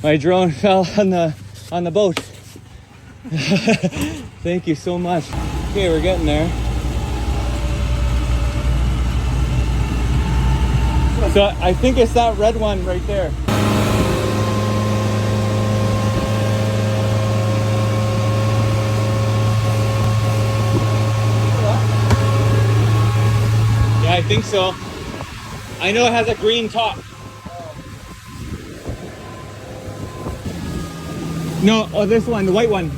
My drone fell on the boat. Thank you so much. Okay, we're getting there. So I think it's that red one right there. Yeah, I think so. I know it has a green top. No, oh, this one, the white one.